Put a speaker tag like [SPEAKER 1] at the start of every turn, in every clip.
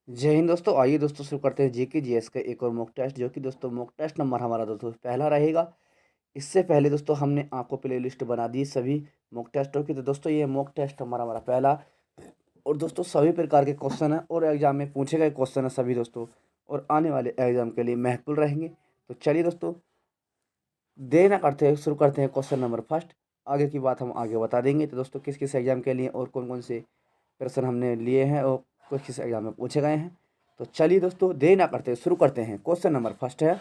[SPEAKER 1] जय हिंद दोस्तों। आइए दोस्तों शुरू करते हैं जीके जीएस का एक और मॉक टेस्ट, जो कि दोस्तों मॉक टेस्ट नंबर हमारा दोस्तों पहला रहेगा। इससे पहले दोस्तों हमने आपको प्ले लिस्ट बना दी सभी मॉक टेस्टों की। तो दोस्तों ये मॉक टेस्ट हमारा पहला, और दोस्तों सभी प्रकार के क्वेश्चन हैं और एग्जाम में पूछे गए क्वेश्चन हैं सभी दोस्तों, और आने वाले एग्जाम के लिए महत्वपूर्ण रहेंगे। तो चलिए दोस्तों देर ना करते हुए शुरू करते हैं क्वेश्चन नंबर फर्स्ट। आगे की बात हम आगे बता देंगे। तो दोस्तों किस किस एग्जाम के लिए और कौन कौन से प्रश्न हमने लिए हैं और कुछ किस एग्जाम में पूछे गए हैं। तो चलिए दोस्तों देर ना करते हुए शुरू करते हैं। क्वेश्चन नंबर फर्स्ट है,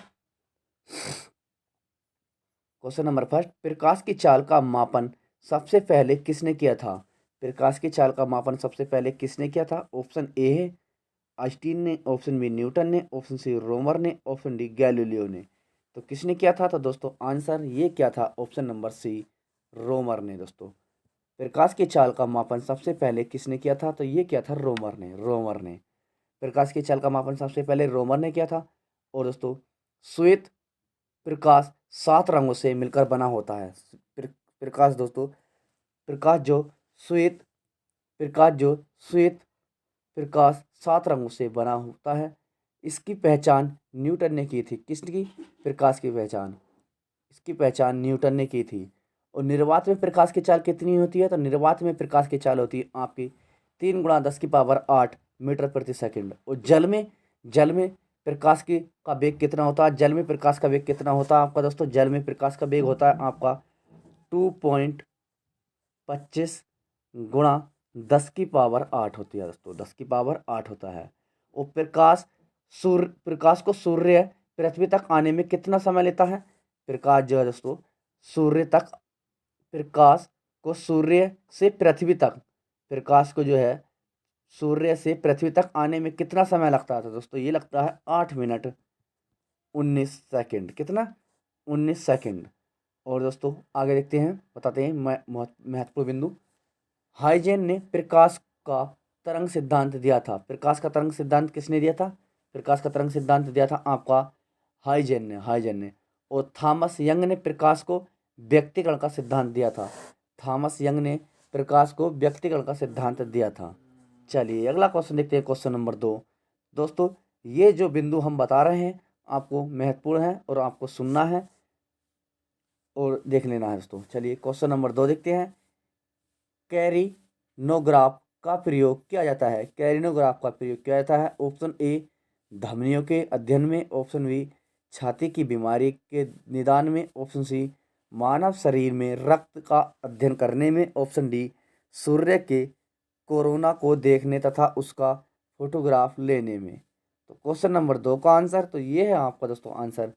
[SPEAKER 1] क्वेश्चन नंबर फर्स्ट, प्रकाश की चाल का मापन सबसे पहले किसने किया था? प्रकाश की चाल का मापन सबसे पहले किसने किया था? ऑप्शन ए है आइंस्टीन ने, ऑप्शन बी न्यूटन ने, ऑप्शन सी रोमर ने, ऑप्शन डी गैलीलियो ने। तो किसने किया था? तो दोस्तों आंसर ये क्या था? ऑप्शन नंबर सी रोमर ने। दोस्तों प्रकाश की चाल का मापन सबसे पहले किसने किया था? तो ये क्या था? रोमर ने प्रकाश की चाल का मापन सबसे पहले रोमर ने किया था। और दोस्तों श्वेत प्रकाश 7 रंगों से मिलकर बना होता है। प्रकाश दोस्तों, प्रकाश जो श्वेत प्रकाश जो श्वेत प्रकाश 7 रंगों से बना होता है। इसकी पहचान न्यूटन ने की थी। किसकी प्रकाश की पहचान? इसकी पहचान न्यूटन ने की थी। और निर्वात में प्रकाश की चाल कितनी होती है? तो निर्वात में प्रकाश की चाल होती है आपकी 3 × 10⁸ मीटर प्रति सेकंड। और जल में प्रकाश की का वेग कितना होता है? जल में प्रकाश का वेग कितना होता है आपका? दोस्तों जल में प्रकाश का वेग होता है आपका 2.25 × 10⁸ होती है। दोस्तों 10⁸ होता है। और प्रकाश को सूर्य पृथ्वी तक आने में कितना समय लेता है? प्रकाश जो है दोस्तों सूर्य तक प्रकाश को सूर्य से पृथ्वी तक प्रकाश को जो है सूर्य से पृथ्वी तक आने में कितना समय लगता है? तो दोस्तों ये लगता है 8 मिनट 19 सेकंड। कितना? 19 सेकंड। और दोस्तों आगे देखते हैं, बताते हैं महत्वपूर्ण बिंदु। हाइजेन ने प्रकाश का तरंग सिद्धांत दिया था। प्रकाश का तरंग सिद्धांत किसने दिया था? प्रकाश का तरंग सिद्धांत दिया था आपका हाइजेन ने। और थॉमस यंग ने प्रकाश को व्यक्तिकरण का सिद्धांत दिया था। थॉमस यंग ने प्रकाश को व्यक्तिकरण का सिद्धांत दिया था। चलिए अगला क्वेश्चन देखते हैं, क्वेश्चन नंबर 2। दोस्तों ये जो बिंदु हम बता रहे हैं आपको महत्वपूर्ण है और आपको सुनना है और देख लेना है दोस्तों। चलिए क्वेश्चन नंबर 2 देखते हैं। कैरिनोग्राफ का प्रयोग किया जाता है। कैरिनोग्राफ का प्रयोग किया जाता है ऑप्शन ए धमनियों के अध्ययन में, ऑप्शन बी छाती की बीमारी के निदान में, ऑप्शन सी मानव शरीर में रक्त का अध्ययन करने में, ऑप्शन डी सूर्य के कोरोना को देखने तथा उसका फोटोग्राफ लेने में। तो क्वेश्चन नंबर 2 का आंसर तो ये है आपका दोस्तों आंसर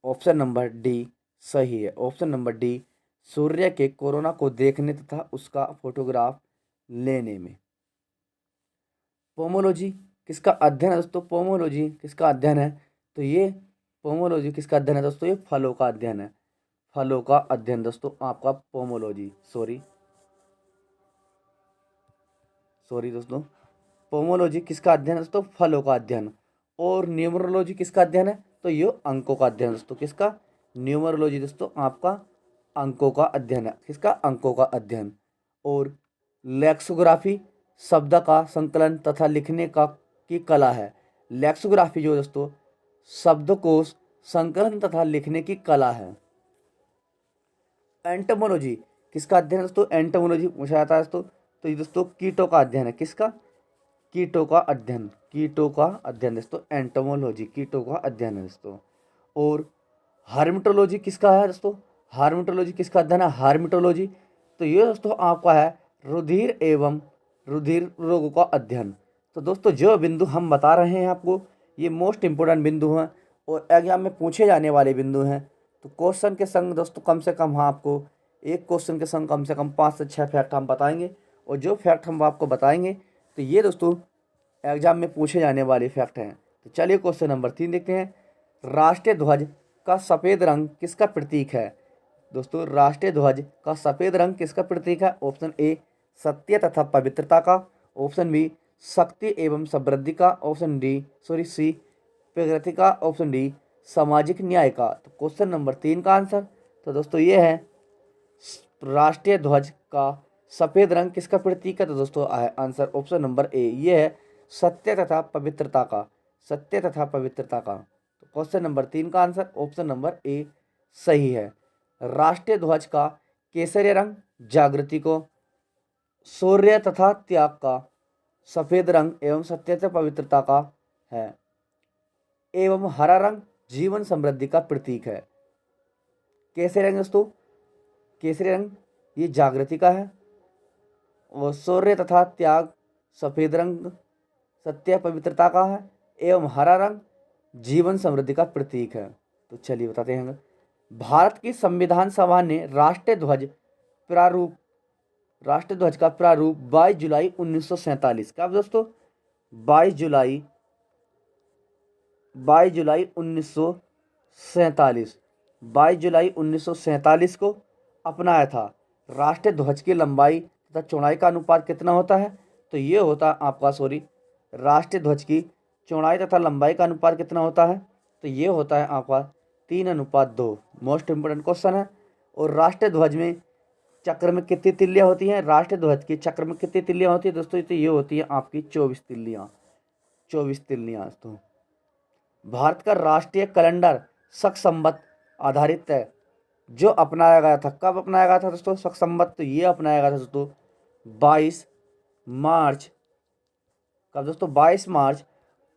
[SPEAKER 1] ऑप्शन नंबर डी सही है। ऑप्शन नंबर डी सूर्य के कोरोना को देखने तथा उसका फोटोग्राफ लेने में। पोमोलॉजी किसका अध्ययन है दोस्तों? पोमोलॉजी किसका अध्ययन है? तो ये पोमोलॉजी किसका अध्ययन है दोस्तों? ये फलों का अध्ययन है। फलों का अध्ययन दोस्तों आपका पोमोलॉजी, सॉरी दोस्तों, पोमोलॉजी किसका अध्ययन है दोस्तों? फलों का अध्ययन। और न्यूमरोलॉजी किसका अध्ययन है? तो ये अंकों का अध्ययन दोस्तों। किसका? न्यूमरोलॉजी दोस्तों आपका अंकों का अध्ययन है। किसका? अंकों का अध्ययन। और लेक्सोग्राफी शब्द का संकलन तथा लिखने का की कला है। लेक्सोग्राफी जो दोस्तों शब्दकोश संकलन तथा लिखने की कला है। एंटोमोलॉजी किसका अध्ययन है दोस्तों? एंटोमोलॉजी पूछा जाता है दोस्तों। तो ये दोस्तों कीटों का अध्ययन है। किसका? कीटों का अध्ययन दोस्तों एंटोमोलॉजी कीटों का अध्ययन है दोस्तों। और हार्मेटोलॉजी किसका है दोस्तों? हार्मेटोलॉजी किसका अध्ययन है? हार्मेटोलॉजी तो ये दोस्तों आपका है रुधिर एवं रुधिर रोगों का अध्ययन। तो दोस्तों जो बिंदु हम बता रहे हैं आपको ये मोस्ट इंपोर्टेंट बिंदु हैं और एग्जाम में पूछे जाने वाले बिंदु हैं। तो क्वेश्चन के संग दोस्तों कम से कम आपको एक क्वेश्चन के संग कम से कम 5 से 6 फैक्ट हम बताएंगे। और जो फैक्ट हम आपको बताएंगे तो ये दोस्तों एग्जाम में पूछे जाने वाले फैक्ट हैं। तो चलिए क्वेश्चन नंबर 3 देखते हैं। राष्ट्रीय ध्वज का सफ़ेद रंग किसका प्रतीक है? दोस्तों राष्ट्रीय ध्वज का सफ़ेद रंग किसका प्रतीक है? ऑप्शन ए सत्य तथा पवित्रता का, ऑप्शन बी शक्ति एवं समृद्धि का, ऑप्शन सी प्रगति का, ऑप्शन डी सामाजिक न्याय का। तो क्वेश्चन नंबर 3 का आंसर तो दोस्तों ये है राष्ट्रीय ध्वज का सफ़ेद रंग किसका प्रतीक है? तो दोस्तों आंसर ऑप्शन नंबर ए ये है सत्य तथा पवित्रता का, सत्य तथा पवित्रता का। तो क्वेश्चन नंबर 3 का आंसर ऑप्शन नंबर ए सही है। राष्ट्रीय ध्वज का केसरी रंग जागृति को, शौर्य तथा त्याग का, सफेद रंग एवं सत्य तथा पवित्रता का है, एवं हरा रंग जीवन समृद्धि का प्रतीक है। केसरी रंग दोस्तों, केसरी रंग ये जागृति का है, और शौर्य तथा त्याग सफेद रंग सत्य पवित्रता का है, एवं हरा रंग जीवन समृद्धि का प्रतीक है। तो चलिए बताते हैं। भारत की संविधान सभा ने राष्ट्रीय ध्वज का प्रारूप 22 जुलाई 1947 का दोस्तों 22 जुलाई 1947 22 जुलाई 1947 को अपनाया था। राष्ट्रीय ध्वज की लंबाई तथा चौड़ाई का अनुपात कितना होता है? तो ये होता है आपका राष्ट्रीय ध्वज की चौड़ाई तथा लंबाई का अनुपात कितना होता है? तो ये होता है आपका 3:2। मोस्ट इंपोर्टेंट क्वेश्चन है। और राष्ट्रीय ध्वज में चक्र में कितनी तिल्लियाँ होती हैं? राष्ट्रीय ध्वज की चक्र में कितनी तिल्लियाँ होती है दोस्तों? तो ये होती है आपकी 24 तिल्लियाँ, 24 तिल्लियाँ दोस्तों। भारत का राष्ट्रीय कैलेंडर शक संवत आधारित है, जो अपनाया गया था। कब अपनाया गया था दोस्तों शक संवत? तो ये अपनाया गया था दोस्तों 22 मार्च। कब दोस्तों? 22 मार्च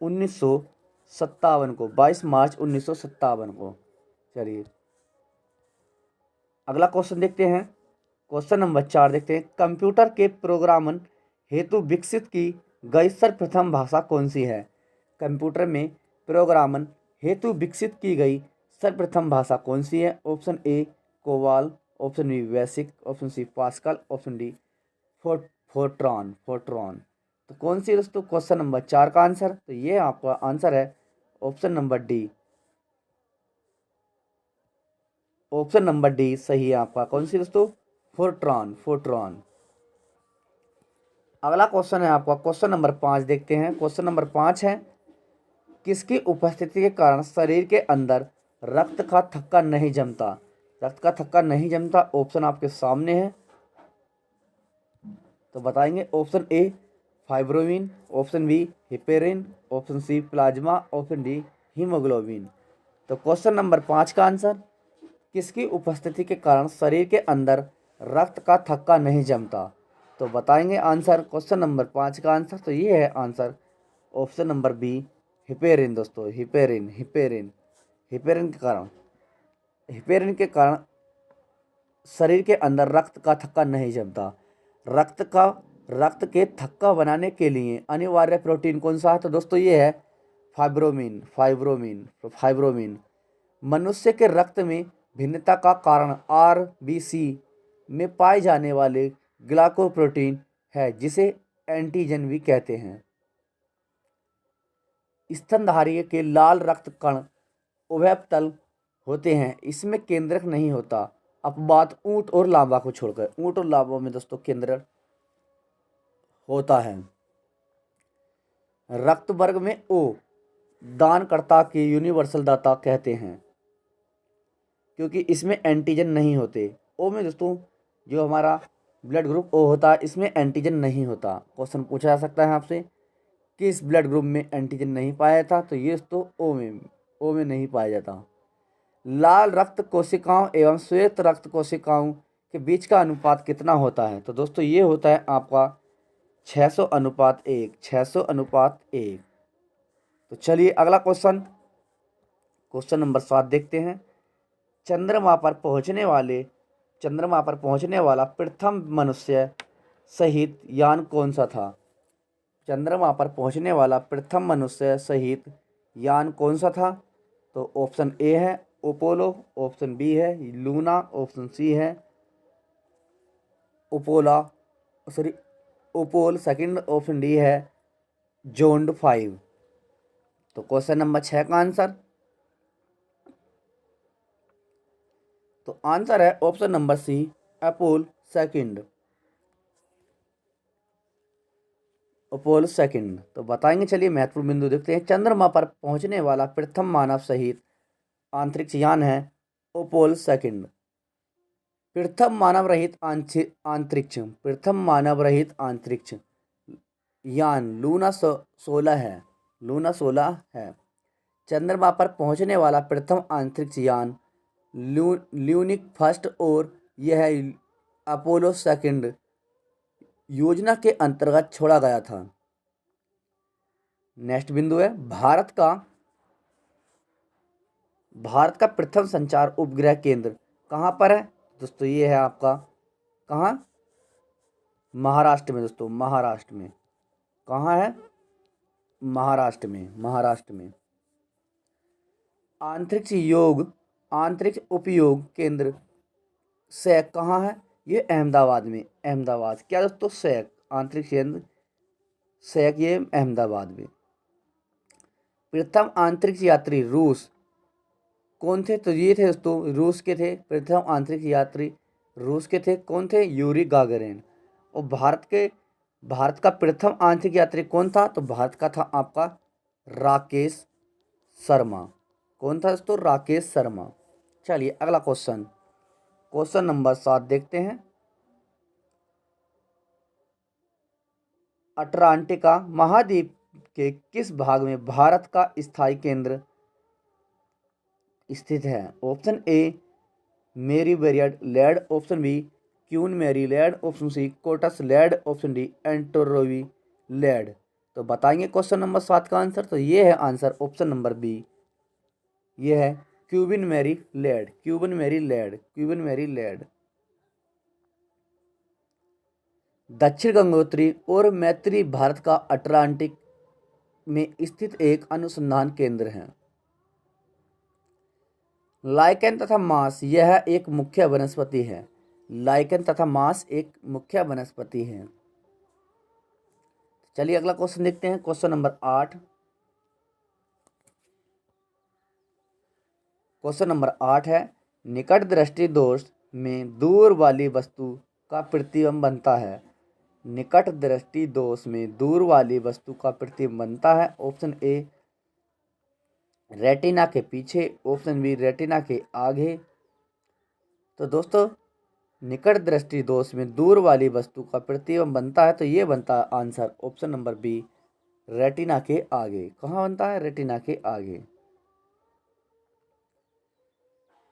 [SPEAKER 1] 1957 को, 22 मार्च 1957 को। चलिए अगला क्वेश्चन देखते हैं। क्वेश्चन नंबर 4 देखते हैं। कंप्यूटर के प्रोग्रामन हेतु विकसित की गई सर्वप्रथम भाषा कौन सी है? कंप्यूटर में प्रोग्रामन हेतु विकसित की गई सर्वप्रथम भाषा कौन सी है? ऑप्शन ए कोवाल, option B BASIC, option C Pascal, option D Fortran. तो कौन सी दोस्तों क्वेश्चन नंबर 4 का आंसर? तो ये आपका आंसर है option number D. Option number D सही है आपका। कौन सी दोस्तों? फोर्ट्रॉन। अगला क्वेश्चन है आपका क्वेश्चन नंबर 5 देखते हैं। क्वेश्चन नंबर 5 है, किसकी उपस्थिति के कारण शरीर के अंदर रक्त का थक्का नहीं जमता? रक्त का थक्का नहीं जमता, ऑप्शन आपके सामने है, तो बताएंगे। ऑप्शन ए फाइब्रोमिन, option B heparin, option C plasma, option D haemoglobin. तो क्वेश्चन नंबर 5 का आंसर, किसकी उपस्थिति के कारण शरीर के अंदर रक्त का थक्का नहीं जमता? तो बताएंगे आंसर क्वेश्चन नंबर 5 का आंसर। तो ये है answer option number B heparin दोस्तों। हिपेरिन के कारण शरीर के अंदर रक्त का थक्का नहीं जमता। रक्त के थक्का बनाने के लिए अनिवार्य प्रोटीन कौन सा है? तो दोस्तों ये है फाइब्रोमिन। मनुष्य के रक्त में भिन्नता का कारण आरबीसी में पाए जाने वाले ग्लाइकोप्रोटीन है, जिसे एंटीजन भी कहते हैं। स्तनधारी के लाल रक्त कण उभयतल होते हैं, इसमें केंद्रक नहीं होता। अपवाद ऊंट और लावा को छोड़कर, ऊंट और लावा में दोस्तों केंद्रक होता है। रक्त वर्ग में ओ दानकर्ता के यूनिवर्सल दाता कहते हैं, क्योंकि इसमें एंटीजन नहीं होते। ओ में दोस्तों जो हमारा ब्लड ग्रुप ओ होता है, इसमें एंटीजन नहीं होता। क्वेश्चन पूछा जा सकता है आपसे, किस ब्लड ग्रुप में एंटीजन नहीं पाया जाता? तो ये दोस्तों ओ में नहीं पाया जाता। लाल रक्त कोशिकाओं एवं श्वेत रक्त कोशिकाओं के बीच का अनुपात कितना होता है? तो दोस्तों ये होता है आपका 600:1। 600:1। तो चलिए अगला क्वेश्चन नंबर 7 देखते हैं। चंद्रमा पर पहुंचने वाला प्रथम मनुष्य सहित यान कौन सा था? चंद्रमा पर पहुंचने वाला प्रथम मनुष्य सहित यान कौन सा था? तो ऑप्शन ए है अपोलो, ऑप्शन बी है लूना, ऑप्शन सी है अपोल, सेकंड ऑप्शन डी है जोंड 5। तो क्वेश्चन नंबर 6 का आंसर, तो आंसर है ऑप्शन नंबर सी अपोल सेकंड। तो बताएंगे। चलिए महत्वपूर्ण बिंदु देखते हैं। चंद्रमा पर पहुंचने वाला प्रथम मानव सहित अंतरिक्ष यान है अपोलो सेकंड। प्रथम मानव रहित अंतरिक्ष यान लूना 16 है, लूना 16 है। चंद्रमा पर पहुंचने वाला प्रथम अंतरिक्ष यान ल्यूनिक फर्स्ट और यह अपोलो सेकंड योजना के अंतर्गत छोड़ा गया था। नेक्स्ट बिंदु है भारत का प्रथम संचार उपग्रह केंद्र कहाँ पर है दोस्तों? ये है आपका कहाँ? महाराष्ट्र में दोस्तों, महाराष्ट्र में। कहाँ है? महाराष्ट्र में, महाराष्ट्र में। आंतरिक्ष उपयोग केंद्र सैक कहाँ है? ये अहमदाबाद में, अहमदाबाद। क्या दोस्तों? सैक आंतरिक्ष केंद्र सैक, ये अहमदाबाद में। प्रथम अंतरिक्ष यात्री रूस कौन थे? तो ये थे दोस्तों, रूस के थे। प्रथम अंतरिक्ष यात्री रूस के थे। कौन थे? Yuri Gagarin. और भारत का प्रथम अंतरिक्ष यात्री कौन था? तो भारत का था आपका राकेश शर्मा। कौन था दोस्तों? राकेश शर्मा। चलिए अगला क्वेश्चन नंबर 7 देखते हैं। अटलांटिका महाद्वीप के किस भाग में भारत का स्थायी केंद्र स्थित है? Option A Mary Byrd Land, option B Queen Mary Land, option C Coats Land, option D Enderby Land. तो बताएंगे क्वेश्चन नंबर 7 का आंसर। तो ये है आंसर ऑप्शन नंबर बी, ये है Queen Mary Land, Queen Mary Land, Queen Mary Land. Dakshin Gangotri और मैत्री भारत का अटलांटिक में स्थित एक अनुसंधान केंद्र है। लाइकेन तथा मांस यह एक मुख्य वनस्पति है। लाइकेन तथा मांस एक मुख्य वनस्पति है। चलिए अगला क्वेश्चन देखते हैं, क्वेश्चन नंबर 8। क्वेश्चन नंबर 8 है, निकट दृष्टि दोष में दूर वाली वस्तु का प्रतिबिंब बनता है। निकट दृष्टि दोष में दूर वाली वस्तु का प्रतिबिंब बनता है। ऑप्शन ए रेटिना के पीछे, ऑप्शन बी रेटिना के आगे। तो दोस्तों निकट दृष्टि दोष में दूर वाली वस्तु का प्रतिबिंब बनता है, तो ये बनता है answer option number B retina के आगे। कहाँ बनता है? रेटिना के आगे।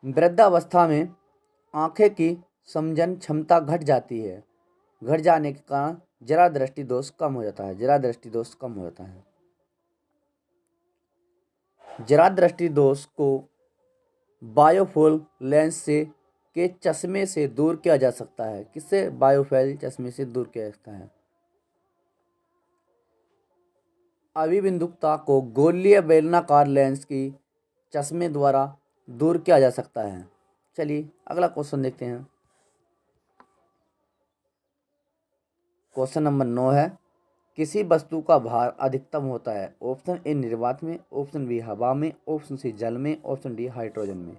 [SPEAKER 1] वृद्धावस्था में आंखें की समझन क्षमता घट जाती है। घट जाने के कारण जरा दृष्टि दोष कम हो जाता है। जरा दृष्टि दोष कम हो जाता है। जरा दृष्टि दोष को बायोफोल लेंस से के चश्मे से दूर किया जा सकता है। किससे? बायोफोल चश्मे से दूर किया जा सकता है। अभिबिंदुकता को गोलीय बेलनाकार लेंस की चश्मे द्वारा दूर किया जा सकता है। चलिए अगला क्वेश्चन देखते हैं। क्वेश्चन नंबर 9 है, किसी वस्तु का भार अधिकतम होता है। ऑप्शन ए निर्वात में, ऑप्शन बी हवा में, ऑप्शन सी जल में, ऑप्शन डी हाइड्रोजन में।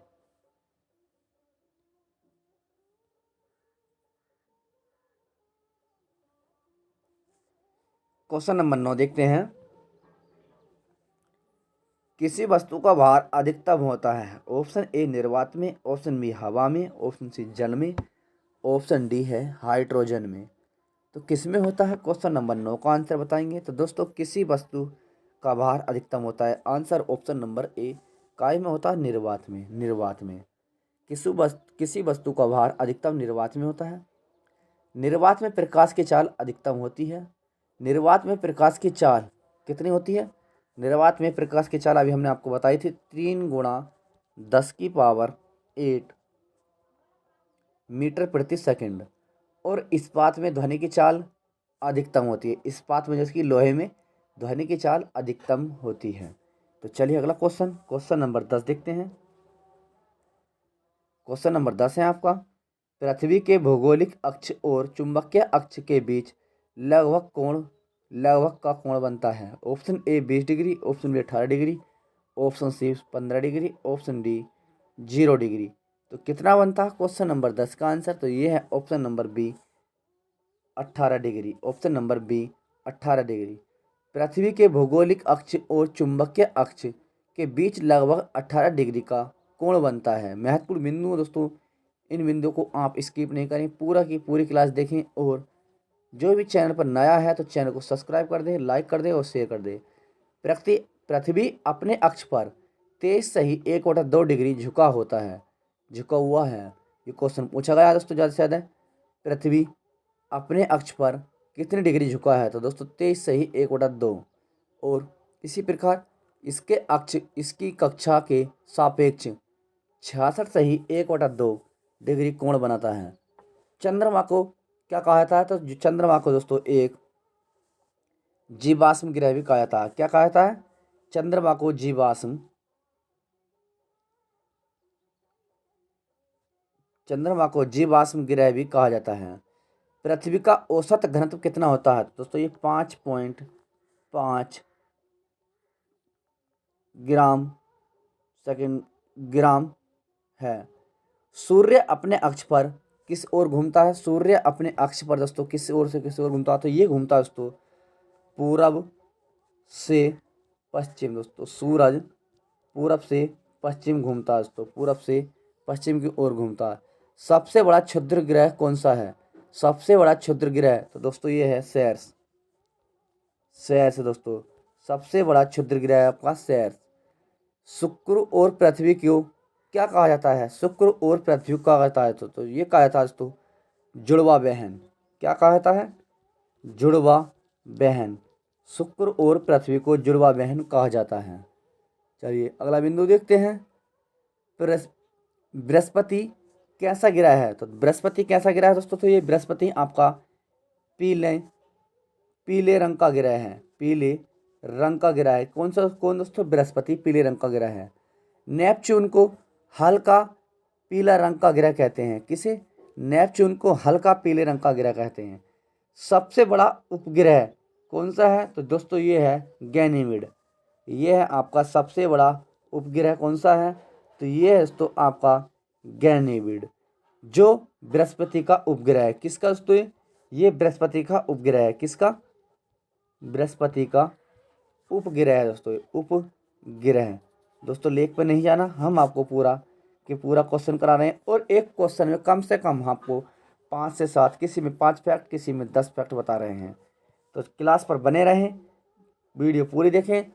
[SPEAKER 1] क्वेश्चन नंबर 9 देखते हैं। किसी वस्तु का भार अधिकतम होता है। ऑप्शन ए निर्वात में, ऑप्शन बी हवा में, ऑप्शन सी जल में, ऑप्शन डी है हाइड्रोजन में। तो किस में होता है? क्वेश्चन नंबर 9 का आंसर बताएंगे। तो दोस्तों किसी वस्तु का भार अधिकतम होता है, आंसर ऑप्शन नंबर ए काय में होता है? निर्वात में, निर्वात में। किसी वस्तु का भार अधिकतम निर्वात में होता है। निर्वात में प्रकाश की चाल अधिकतम होती है। निर्वात में प्रकाश की चाल कितनी होती है? निर्वात में प्रकाश की चाल अभी हमने आपको बताई थी 3 गुणा 10⁸ मीटर प्रति सेकंड। और इस्पात में ध्वनि की चाल अधिकतम होती है। इस्पात में जैसे कि लोहे में ध्वनि की चाल अधिकतम होती है। तो चलिए अगला क्वेश्चन नंबर 10 देखते हैं। क्वेश्चन नंबर 10 है आपका, पृथ्वी के भौगोलिक अक्ष और चुंबकीय अक्ष के बीच लगभग का कोण बनता है। Option A 20 degree, option B 18 degree, option C 15 degree, option D 0 degree. तो कितना बनता है क्वेश्चन नंबर 10 का आंसर? तो ये है option number B 18 degree. Option number B 18 degree. पृथ्वी के भौगोलिक अक्ष और चुंबकीय अक्ष के बीच लगभग 18 डिग्री का कोण बनता है। महत्वपूर्ण बिंदु दोस्तों, इन बिंदुओं को आप स्किप नहीं करें, पूरा की पूरी क्लास देखें और जो भी चैनल पर नया है तो चैनल को सब्सक्राइब कर दे, लाइक कर दे और शेयर कर दे। पृथ्वी पृथ्वी अपने अक्ष पर तेज सही 1/2 डिग्री झुका होता है, झुका हुआ है। ये क्वेश्चन पूछा गया दोस्तों ज़्यादा से ज़्यादा। पृथ्वी अपने अक्ष पर कितनी डिग्री झुका है? तो दोस्तों 23 सही 1/2। और इसी प्रकार इसके अक्ष इसकी कक्षा के सापेक्ष 66 सही 1/2 डिग्री कोण बनाता है। चंद्रमा को क्या कहा जाता है? तो चंद्रमा को दोस्तों एक जीवाश्म ग्रह भी कहा जाता है। क्या कहा जाता है? चंद्रमा को जीवाश्म ग्रह भी कहा जाता है। पृथ्वी का औसत घनत्व कितना होता है? दोस्तों ये 5.5 ग्राम सेकंड ग्राम है। सूर्य अपने अक्ष पर किस ओर घूमता है? सूर्य अपने अक्ष पर दोस्तों किस ओर से किस ओर घूमता है? तो ये घूमता है दोस्तों पूरब से पश्चिम। दोस्तों सूरज पूरब से पश्चिम घूमता है, दोस्तों पूरब से पश्चिम की ओर घूमता है। सबसे बड़ा क्षुद्र ग्रह कौन सा है? सबसे बड़ा क्षुद्र ग्रह तो दोस्तों ये है सेर्स। सेर्स दोस्तों सबसे बड़ा क्षुद्र ग्रह है आपका सेर्स। शुक्र और पृथ्वी को क्या कहा जाता है? शुक्र और पृथ्वी को कहा जाता है तो ये कहा जाता है दोस्तों जुड़वा बहन। क्या कहा जाता है? जुड़वा बहन। शुक्र और पृथ्वी को जुड़वा बहन कहा जाता है। चलिए अगला बिंदु देखते हैं। बृहस्पति कैसा ग्रह है? तो बृहस्पति कैसा ग्रह है दोस्तों? तो ये बृहस्पति आपका पीले पीले रंग का ग्रह है। पीले रंग का ग्रह है। कौन दोस्तों? बृहस्पति पीले रंग का ग्रह है। नेपच्यून को हल्का पीला रंग का ग्रह कहते हैं। किसे? नेपच्यून को हल्का पीले रंग का ग्रह कहते हैं। सबसे बड़ा उपग्रह कौन सा है? तो दोस्तों ये है गैनीमेड। ये है आपका सबसे बड़ा उपग्रह कौन सा है? तो ये है दोस्तों आपका गैनीमेड, जो बृहस्पति का उपग्रह है। किसका दोस्तों? ये बृहस्पति का उपग्रह है। किसका? बृहस्पति का उपग्रह है दोस्तों, उपग्रह। दोस्तों लेख पर नहीं जाना, हम आपको पूरा क्वेश्चन करा रहे हैं और एक क्वेश्चन में कम से कम आपको 5 से 7, किसी में 5 फैक्ट, किसी में 10 फैक्ट बता रहे हैं। तो क्लास पर बने रहें, वीडियो पूरी देखें,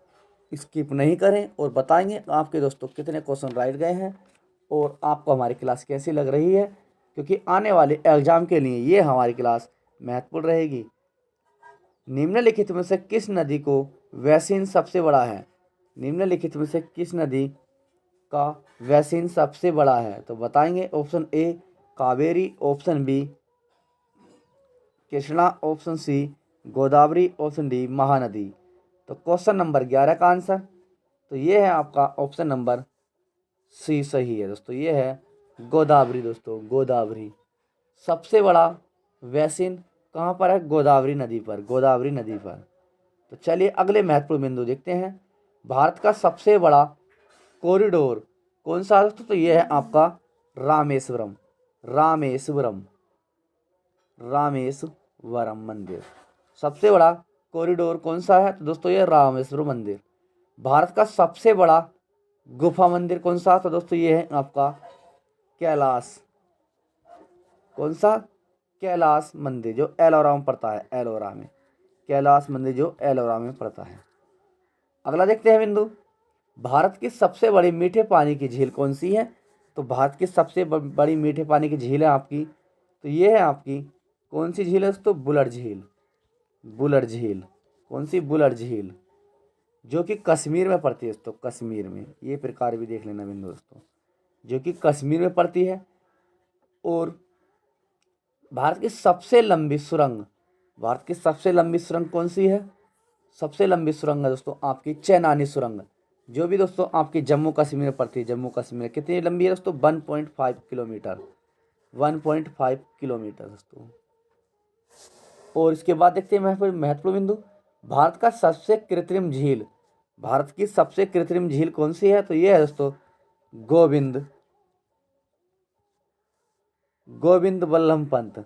[SPEAKER 1] स्किप नहीं करें और बताएंगे आपके दोस्तों कितने क्वेश्चन राइट गए हैं और आपको हमारी क्लास कैसी लग रही है, क्योंकि आने वाले एग्जाम के लिए ये हमारी क्लास महत्वपूर्ण रहेगी। निम्नलिखित में से किस नदी को वैसीन सबसे बड़ा है? निम्नलिखित में से किस नदी का वैसीन सबसे बड़ा है? तो बताएंगे option A Kaveri, option B Krishna, option C Godavari, option D Mahanadi. तो क्वेश्चन नंबर 11 का आंसर तो ये है आपका ऑप्शन नंबर सी सही है दोस्तों। ये है गोदावरी। दोस्तों गोदावरी सबसे बड़ा वैसीन कहाँ पर है? गोदावरी नदी पर, गोदावरी नदी पर। तो चलिए अगले महत्वपूर्ण बिंदु देखते हैं। भारत का सबसे बड़ा कॉरिडोर कौन सा है दोस्तों? तो ये है आपका रामेश्वरम। रामेश्वरम रामेश्वरम मंदिर। सबसे बड़ा कॉरिडोर कौन सा है? तो दोस्तों ये रामेश्वरम मंदिर। भारत का सबसे बड़ा गुफा मंदिर कौन सा? तो दोस्तों ये है आपका कैलाश। कौन सा? कैलाश मंदिर, जो एलोरा में पड़ता है, एलोरा में। कैलाश मंदिर जो एलोरा में पड़ता है। अगला देखते हैं बिंदु। भारत की सबसे बड़ी मीठे पानी की झील कौन सी है? तो भारत की सबसे बड़ी मीठे पानी की झील है आपकी, तो ये है आपकी कौन सी झील है दोस्तों? बुलर झील। बुलर झील। कौन सी? बुलर झील, जो कि कश्मीर में पड़ती है दोस्तों, कश्मीर में। ये प्रकार भी देख लेना बिंदु दोस्तों, जो कि कश्मीर में पड़ती है। और भारत की सबसे लंबी सुरंग, भारत की सबसे लंबी सुरंग कौन सी है? सबसे लंबी सुरंग है दोस्तों आपकी चेनानी सुरंग, जो भी दोस्तों आपकी जम्मू कश्मीर में पड़ती है। जम्मू कश्मीर कितनी लंबी है दोस्तों? 1.5 किलोमीटर। 1.5 किलोमीटर दोस्तों। और इसके बाद देखते हैं महत्वपूर्ण बिंदु। भारत का सबसे कृत्रिम झील, भारत की सबसे कृत्रिम झील कौन सी है? तो ये है दोस्तों गोविंद वल्लभ पंत।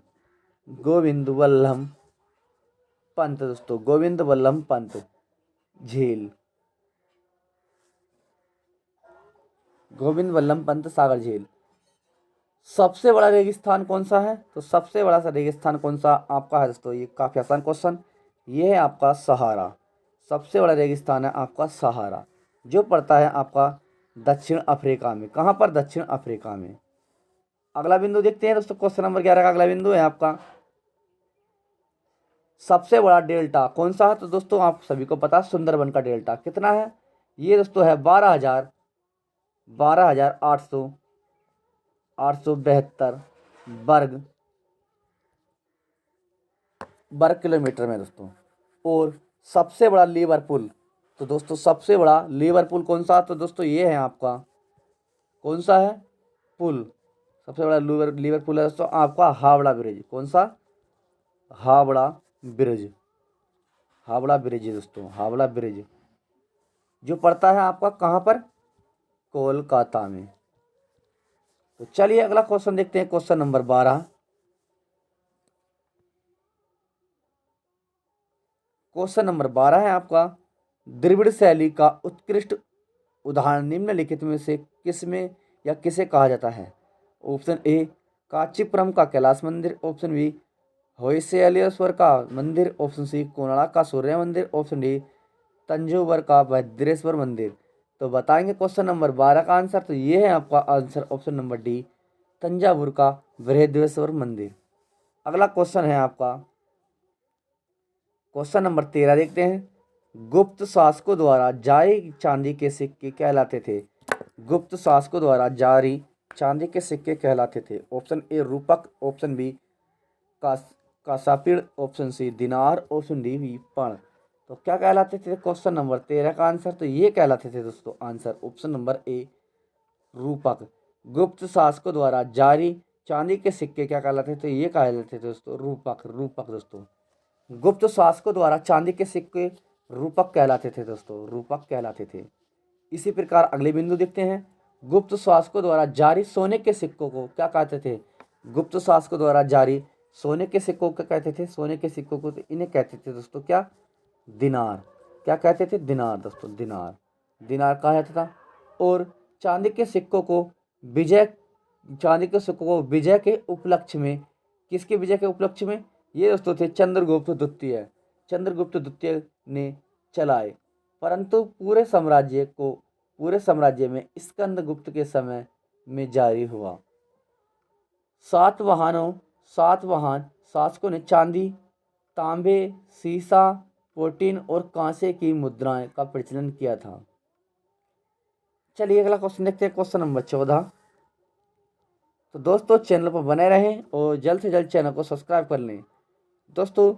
[SPEAKER 1] गोविंद वल्लभ पंत दोस्तों, गोविंद वल्लभ पंत झील, गोविंद वल्लभ पंत सागर झील। सबसे बड़ा रेगिस्तान कौन सा है? तो सबसे बड़ा सा रेगिस्तान कौन सा आपका है दोस्तों? ये काफ़ी आसान क्वेश्चन। ये है आपका सहारा। सबसे बड़ा रेगिस्तान है आपका सहारा, जो पड़ता है आपका दक्षिण अफ्रीका में। कहाँ पर? दक्षिण अफ्रीका में। अगला बिंदु देखते हैं दोस्तों, क्वेश्चन नंबर 11 का अगला बिंदु है आपका सबसे बड़ा डेल्टा कौन सा है? तो दोस्तों आप सभी को पता है सुंदरबन का डेल्टा कितना है? ये दोस्तों है 12,872 वर्ग किलोमीटर में दोस्तों। और सबसे बड़ा लिवरपूल, तो दोस्तों सबसे बड़ा लिवरपूल कौन सा? तो दोस्तों ये है आपका कौन सा है पुल? सबसे बड़ा लिवरपूल है दोस्तों आपका हावड़ा ब्रिज। कौन सा? हावड़ा ब्रिज। हावड़ा ब्रिज है दोस्तों, हावड़ा ब्रिज, जो पड़ता है आपका कहाँ पर? कोलकाता में। तो चलिए अगला क्वेश्चन देखते हैं, क्वेश्चन नंबर 12। क्वेश्चन नंबर 12 है आपका द्रविड़ शैली का उत्कृष्ट उदाहरण निम्नलिखित में से किसमें या किसे कहा जाता है? ऑप्शन ए कांचीपुरम का कैलाश मंदिर, ऑप्शन बी होयसलेश्वर का मंदिर, ऑप्शन सी कोणार्क का सूर्य मंदिर, ऑप्शन डी तंजौर का भद्रेश्वर मंदिर। तो बताएंगे क्वेश्चन नंबर 12 का आंसर। तो ये है आपका answer option number D, Thanjavur का बृहदेश्वर मंदिर। अगला क्वेश्चन है आपका क्वेश्चन नंबर 13 देखते हैं। गुप्त शासकों द्वारा जारी चांदी के सिक्के कहलाते थे? गुप्त शासकों द्वारा जारी चांदी के सिक्के कहलाते थे? ऑप्शन ए रूपक, ऑप्शन बी कासापीड़, ऑप्शन सी दिनार, ऑप्शन डी पर्ण। तो क्या कहलाते थे क्वेश्चन नंबर 13 का आंसर? तो ये कहलाते थे दोस्तों आंसर ऑप्शन नंबर ए रूपक। गुप्त शासकों द्वारा जारी चांदी के सिक्के क्या कहलाते थे? ये कहलाते थे दोस्तों रूपक। रूपक दोस्तों, गुप्त शासकों द्वारा चांदी के सिक्के रूपक कहलाते थे दोस्तों, रूपक कहलाते थे। इसी प्रकार अगले बिंदु देखते हैं। गुप्त शासकों द्वारा जारी सोने के सिक्कों को क्या कहते थे? गुप्त शासकों द्वारा जारी सोने के सिक्कों को कहते थे? सोने के सिक्कों को तो इन्हें कहते थे दोस्तों क्या? दिनार। क्या कहते थे? दिनार दोस्तों, दिनार। दिनार कहा जाता था। और चांदी के सिक्कों को विजय चांदी के सिक्कों को विजय के उपलक्ष्य में, किसके विजय के उपलक्ष्य में? ये दोस्तों थे चंद्रगुप्त द्वितीय। चंद्रगुप्त द्वितीय ने चलाए, परंतु पूरे साम्राज्य में स्कंदगुप्त के समय में जारी हुआ। सात वाहन शासकों ने चांदी, तांबे, सीसा, प्लेटिन और कांसे की मुद्राएं का प्रचलन किया था। चलिए अगला क्वेश्चन देखते हैं, क्वेश्चन नंबर 14। तो दोस्तों चैनल पर बने रहें और जल्द से जल्द चैनल को सब्सक्राइब कर लें। दोस्तों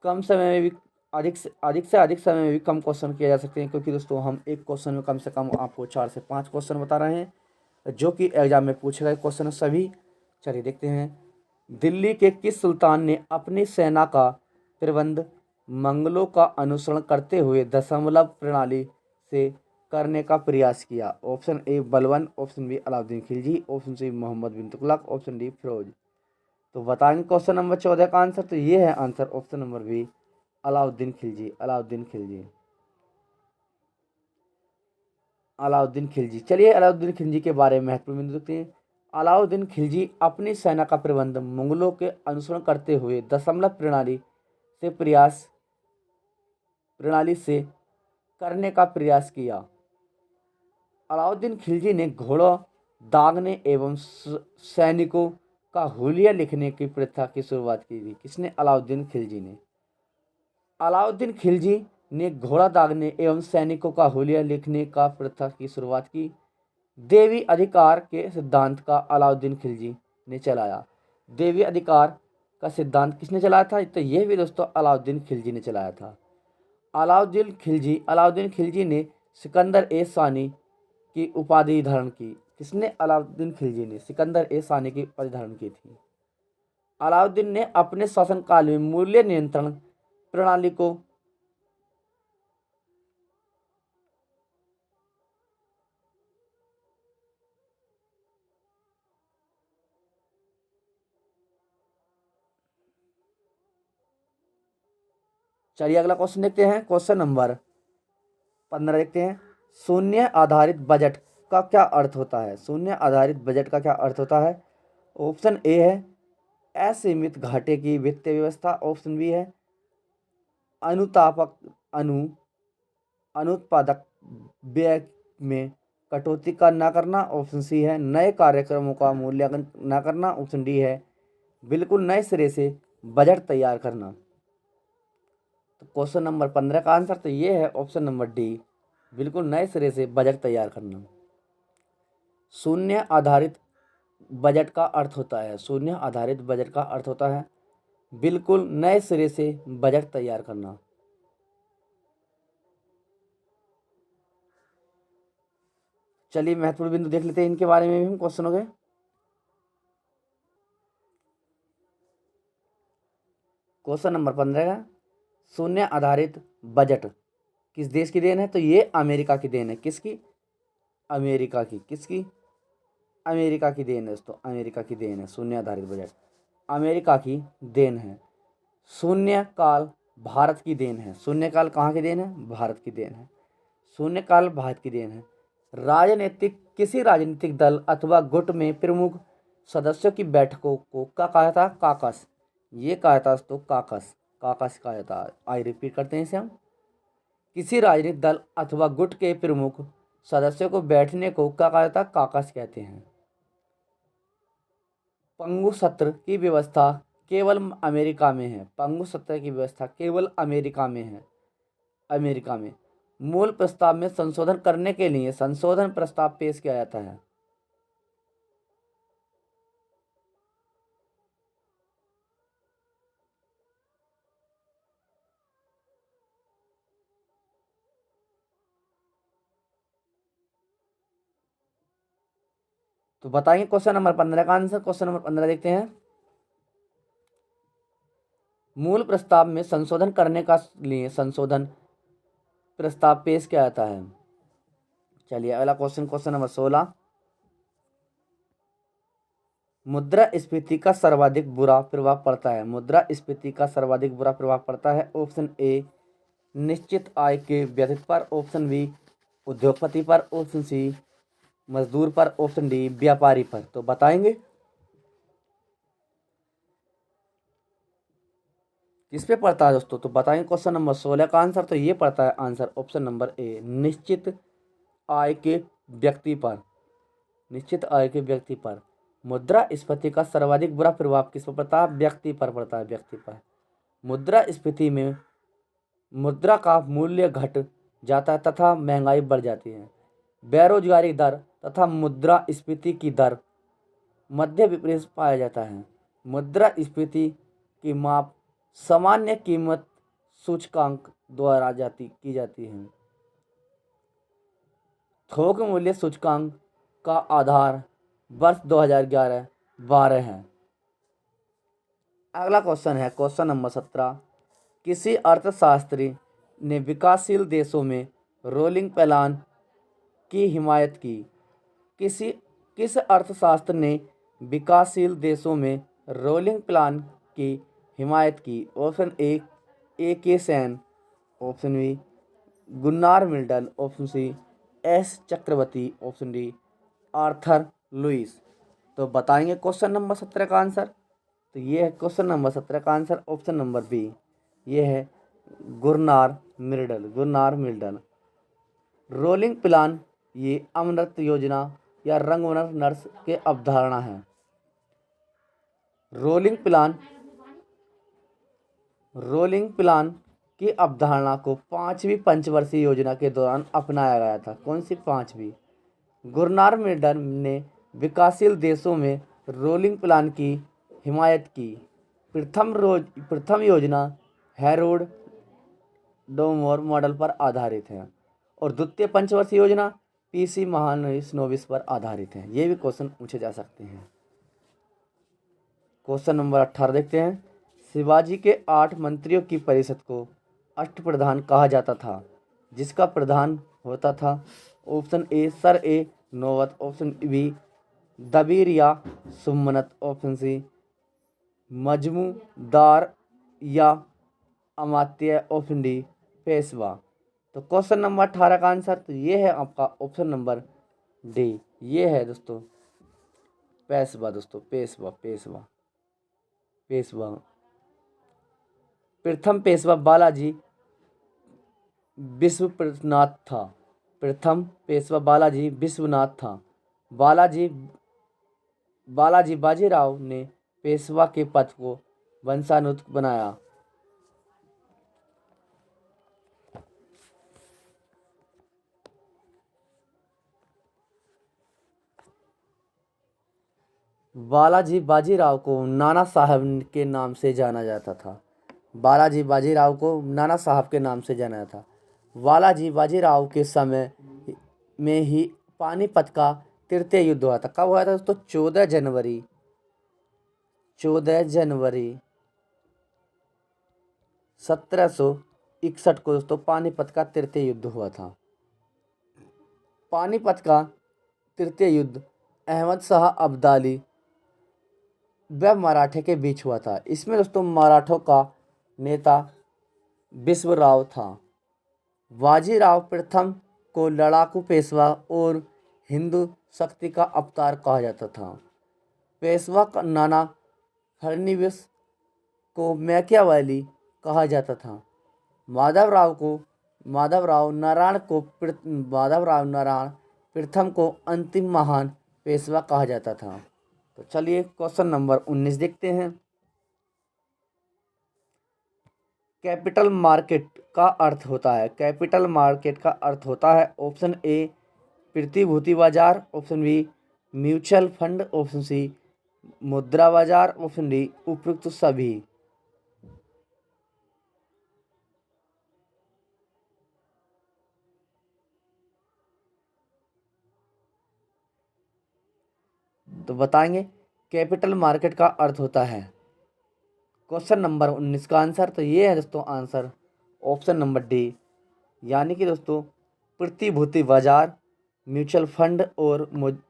[SPEAKER 1] कम समय में भी अधिक से अधिक समय में भी कम क्वेश्चन किए जा सकते हैं, क्योंकि दोस्तों हम एक क्वेश्चन में कम से कम आपको 4 से 5 क्वेश्चन बता रहे हैं जो कि एग्जाम में पूछे गए क्वेश्चन सभी। चलिए देखते हैं। दिल्ली के किस सुल्तान ने अपनी सेना का प्रबंध मंगलों का अनुसरण करते हुए दशमलव प्रणाली से करने का प्रयास किया? Option A Balban, option B Alauddin Khilji, option C Mohammad bin Tughlaq, option D Firoz. तो बताएंगे क्वेश्चन नंबर 14 का आंसर। तो ये है answer option number B Alauddin Khilji. Alauddin Khilji. Alauddin Khilji. चलिए अलाउद्दीन खिलजी के बारे में महत्वपूर्ण बिंदु देखते हैं। अलाउद्दीन खिलजी अपनी सेना का प्रबंध मुगलों के अनुसरण करते हुए दशमलव प्रणाली से करने का प्रयास किया। अलाउद्दीन खिलजी ने घोड़ों दागने एवं सैनिकों का हुलिया लिखने की प्रथा की शुरुआत की थी। किसने? अलाउद्दीन खिलजी ने। अलाउद्दीन खिलजी ने घोड़ा दागने एवं सैनिकों का हुलिया लिखने का प्रथा की शुरुआत की। देवी अधिकार के सिद्धांत का अलाउद्दीन खिलजी ने चलाया। देवी अधिकार का सिद्धांत किसने चलाया था? तो यह भी दोस्तों अलाउद्दीन खिलजी ने चलाया था। अलाउद्दीन खिलजी ने सिकंदर ए सानी की उपाधि धारण की। किसने? अलाउद्दीन खिलजी ने सिकंदर ए सानी की उपाधि धारण की थी। अलाउद्दीन ने अपने शासनकाल में मूल्य नियंत्रण प्रणाली को चलिए अगला क्वेश्चन देखते हैं, क्वेश्चन नंबर 15 देखते हैं। शून्य आधारित बजट का क्या अर्थ होता है? शून्य आधारित बजट का क्या अर्थ होता है? ऑप्शन ए है असीमित घाटे की वित्तीय व्यवस्था। ऑप्शन बी है अनुतापक अनु अनुत्पादक व्यय में कटौती का न करना। ऑप्शन सी है नए कार्यक्रमों का मूल्यांकन न करना। ऑप्शन डी है बिल्कुल नए सिरे से बजट तैयार करना। तो क्वेश्चन नंबर 15 का आंसर तो ये है ऑप्शन नंबर डी, बिल्कुल नए सिरे से बजट तैयार करना। शून्य आधारित बजट का अर्थ होता है, शून्य आधारित बजट का अर्थ होता है बिल्कुल नए सिरे से बजट तैयार करना। चलिए महत्वपूर्ण बिंदु देख लेते हैं इनके बारे में भी हम क्वेश्चन हो गए। क्वेश्चन नंबर 15 का शून्य आधारित बजट किस देश की देन है? तो ये अमेरिका की देन है। किसकी? अमेरिका की। किसकी? अमेरिका की देन है दोस्तों, अमेरिका की देन है शून्य आधारित बजट, अमेरिका की देन है। शून्य काल भारत की देन है। शून्य काल कहाँ की देन है? भारत की देन है। शून्य काल भारत की देन है। राजनीतिक किसी राजनीतिक दल अथवा गुट में प्रमुख सदस्यों की बैठकों को क्या कहा था? काकस। ये कहा था दोस्तों काकस, काकस कहा जाता है। आई रिपीट करते हैं इसे हम। किसी राजनीतिक दल अथवा गुट के प्रमुख सदस्यों को बैठने को क्या कहा जाता है? काकस कहते हैं। पंगु सत्र की व्यवस्था केवल अमेरिका में है। पंगु सत्र की व्यवस्था केवल अमेरिका में है। अमेरिका में मूल प्रस्ताव में संशोधन करने के लिए संशोधन प्रस्ताव पेश किया जाता है। तो बताइए क्वेश्चन नंबर 15 का आंसर। क्वेश्चन नंबर 15 देखते हैं। मूल प्रस्ताव में संशोधन करने का लिए संशोधन प्रस्ताव पेश किया जाता है। चलिए अगला क्वेश्चन, क्वेश्चन नंबर 16। मुद्रास्फीति का सर्वाधिक बुरा प्रभाव पड़ता है। मुद्रास्फीति का सर्वाधिक बुरा प्रभाव पड़ता है। ऑप्शन ए निश्चित आय के व्यक्ति पर। ऑप्शन बी उद्योगपति पर। ऑप्शन सी मजदूर पर। ऑप्शन डी व्यापारी पर। तो बताएंगे किस पे पड़ता है दोस्तों? तो बताएंगे क्वेश्चन नंबर 16 का आंसर। तो ये पड़ता है आंसर ऑप्शन नंबर ए निश्चित आय के व्यक्ति पर। निश्चित आय के व्यक्ति पर मुद्रास्फीति का सर्वाधिक बुरा प्रभाव किस पर पड़ता है? व्यक्ति पर पड़ता है, व्यक्ति पर। मुद्रास्फीति में मुद्रा का मूल्य घट जाता है तथा महंगाई बढ़ जाती है। बेरोजगारी दर तथा मुद्रास्फीति की दर मध्य विपरीत पाया जाता है। मुद्रास्फीति की माप सामान्य कीमत सूचकांक द्वारा की जाती है। थोक मूल्य सूचकांक का आधार वर्ष 2011-12 है। अगला क्वेश्चन है क्वेश्चन नंबर 17। किसी अर्थशास्त्री ने विकासशील देशों में रोलिंग प्लान की हिमायत की। किस अर्थशास्त्र ने विकासशील देशों में रोलिंग प्लान की हिमायत की? Option A K Sen. Option B Gunnar Milton. Option C S Chakravarty. Option D Arthur Lewis. तो बताएंगे क्वेश्चन नंबर 17 का आंसर। तो ये है क्वेश्चन नंबर 17 का आंसर ऑप्शन नंबर बी, ये है गुरनार मिल्टन। गुरनार मिल्टन। रोलिंग प्लान ये अमृत योजना या रंगमंच नर्स के अवधारणा है। रोलिंग प्लान की अवधारणा को 5वीं पंचवर्षीय योजना के दौरान अपनाया गया था। कौन सी 5वीं? गुरनार मिल्टन ने विकासशील देशों में रोलिंग प्लान की हिमायत की। प्रथम योजना हैरोल्ड डोमोर मॉडल पर आधारित है और द्वितीय पंचवर्षीय योजना पीसी महालनोबिस पर आधारित है। ये भी क्वेश्चन पूछे जा सकते हैं। क्वेश्चन नंबर 18 देखते हैं। शिवाजी के 8 मंत्रियों की परिषद को अष्टप्रधान कहा जाता था, जिसका प्रधान होता था। ऑप्शन ए सर ए नौबत। ऑप्शन बी दबीर या सुमनत। ऑप्शन सी मजमूदार या अमात्य। Option D Peshwa. तो क्वेश्चन नंबर 18 का आंसर तो ये है आपका ऑप्शन नंबर डी, ये है दोस्तों पेशवा दोस्तों, पेशवा पेशवा पेशवा। प्रथम पेशवा बालाजी विश्वनाथ था। प्रथम पेशवा बालाजी विश्वनाथ था। बालाजी बालाजी बाजीराव ने पेशवा के पद को वंशानुगत बनाया। बालाजी बाजीराव को नाना साहब के नाम से जाना जाता था। बालाजी बाजीराव को नाना साहब के नाम से जाना था। बालाजी बाजीराव के समय में ही पानीपत का तृतीय युद्ध हुआ था। कब हुआ था दोस्तों? 14 जनवरी 1761 को दोस्तों पानीपत का तृतीय युद्ध हुआ था। पानीपत का तृतीय युद्ध अहमद शाह अब्दाली व मराठे के बीच हुआ था। इसमें दोस्तों मराठों का नेता विश्वराव था। बाजीराव प्रथम को लड़ाकू पेशवा और हिंदू शक्ति का अवतार कहा जाता था। पेशवा का नाना फडणवीस को मैकियावेली कहा जाता था। माधवराव नारायण प्रथम को अंतिम महान पेशवा कहा जाता था। तो चलिए क्वेश्चन नंबर 19 देखते हैं। कैपिटल मार्केट का अर्थ होता है। कैपिटल मार्केट का अर्थ होता है ऑप्शन ए प्रतिभूति बाजार, option B mutual fund, option C मुद्रा बाजार, ऑप्शन डी उपयुक्त सभी। तो बताएंगे कैपिटल मार्केट का अर्थ होता है। क्वेश्चन नंबर 19 का आंसर तो ये है दोस्तों, आंसर ऑप्शन नंबर डी, यानी कि दोस्तों प्रतिभूति बाजार, म्यूचुअल फंड और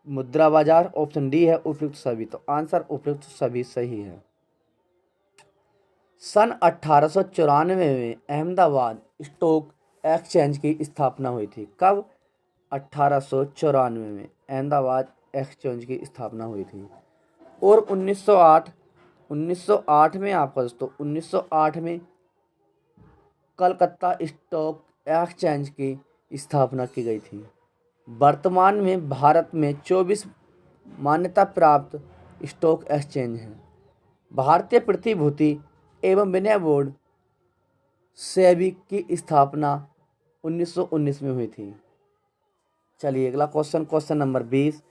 [SPEAKER 1] मुद्रा बाजार। ऑप्शन डी है उपयुक्त सभी। तो आंसर उपयुक्त सभी सही है। सन 1894 में अहमदाबाद स्टॉक एक्सचेंज की स्थापना हुई थी। कब? 1894 में अहमदाबाद एक्सचेंज की स्थापना हुई थी। और 1908 में आपका दोस्तों 1908 में कलकत्ता स्टॉक एक्सचेंज की स्थापना की गई थी। वर्तमान में भारत में 24 मान्यता प्राप्त स्टॉक एक्सचेंज हैं। भारतीय प्रतिभूति एवं विनिमय बोर्ड सेबी की स्थापना 1919 में हुई थी। चलिए अगला क्वेश्चन, क्वेश्चन नंबर 20।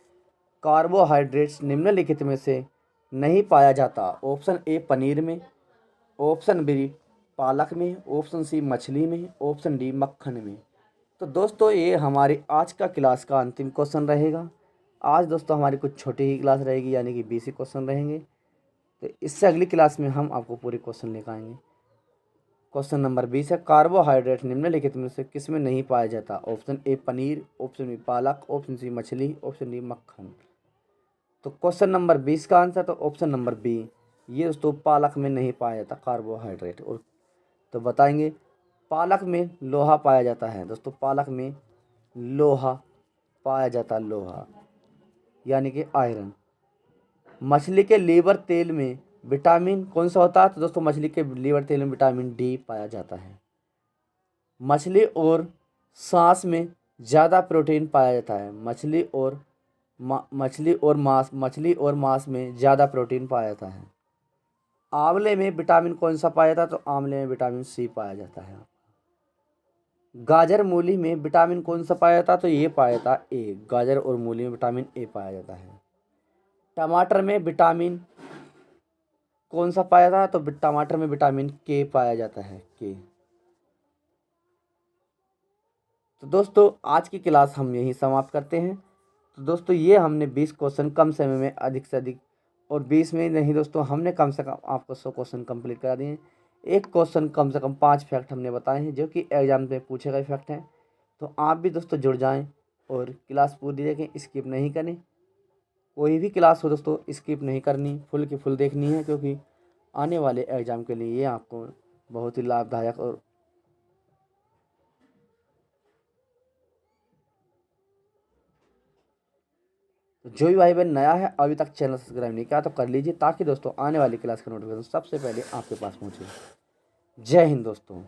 [SPEAKER 1] कार्बोहाइड्रेट्स निम्नलिखित में से नहीं पाया जाता। ऑप्शन ए पनीर में, ऑप्शन बी पालक में, ऑप्शन सी मछली में, ऑप्शन डी मक्खन में। तो दोस्तों ये हमारी आज का क्लास का अंतिम क्वेश्चन रहेगा। आज दोस्तों हमारी कुछ छोटी ही क्लास रहेगी, यानी कि 20 ही क्वेश्चन रहेंगे। तो इससे अगली क्लास में हम आपको पूरे क्वेश्चन लेकर आएंगे। क्वेश्चन नंबर 20 है, कार्बोहाइड्रेट निम्नलिखित में से किस में नहीं पाया जाता। Option A paneer, option B पालक, ऑप्शन सी मछली, ऑप्शन डी मक्खन। तो क्वेश्चन नंबर 20 का आंसर तो ऑप्शन नंबर बी, ये दोस्तों पालक में नहीं पाया जाता कार्बोहाइड्रेट। और तो बताएंगे पालक में लोहा पाया जाता है। दोस्तों पालक में लोहा पाया जाता है, लोहा यानी कि आयरन। मछली के लीवर तेल में विटामिन कौन सा होता है? तो दोस्तों मछली के लीवर तेल में विटामिन डी पाया जाता है। मछली और सांस में ज़्यादा प्रोटीन पाया जाता है। मछली और मांस में ज़्यादा प्रोटीन पाया जाता है। आंवले में विटामिन कौन सा पाया जाता है? तो आंवले में विटामिन सी पाया जाता है। गाजर मूली में विटामिन कौन सा पाया जाता है? तो ये पाया जाता है ए, गाजर और मूली में विटामिन ए पाया जाता है। टमाटर में विटामिन कौन सा पाया जाता है? तो टमाटर में विटामिन के पाया जाता है, के। तो दोस्तों आज की क्लास हम यहीं समाप्त करते हैं। तो दोस्तों ये हमने 20 क्वेश्चन कम समय में अधिक से अधिक, और 20 में नहीं दोस्तों, हमने कम से कम आपको 100 क्वेश्चन कंप्लीट करा दिए हैं। एक क्वेश्चन कम से कम 5 फैक्ट हमने बताए हैं जो कि एग्जाम में पूछे गए फैक्ट हैं। तो आप भी दोस्तों जुड़ जाएं और क्लास पूरी देखें, स्किप नहीं करें। कोई भी क्लास हो दोस्तों स्किप नहीं करनी, फुल की फुल देखनी है, क्योंकि आने वाले एग्ज़ाम के लिए ये आपको बहुत ही लाभदायक और तो जो भी भाई बहन नया है अभी तक चैनल सब्सक्राइब नहीं किया तो कर लीजिए, ताकि दोस्तों आने वाली क्लास का नोटिफिकेशन सबसे पहले आपके पास पहुँचे। जय हिंद दोस्तों।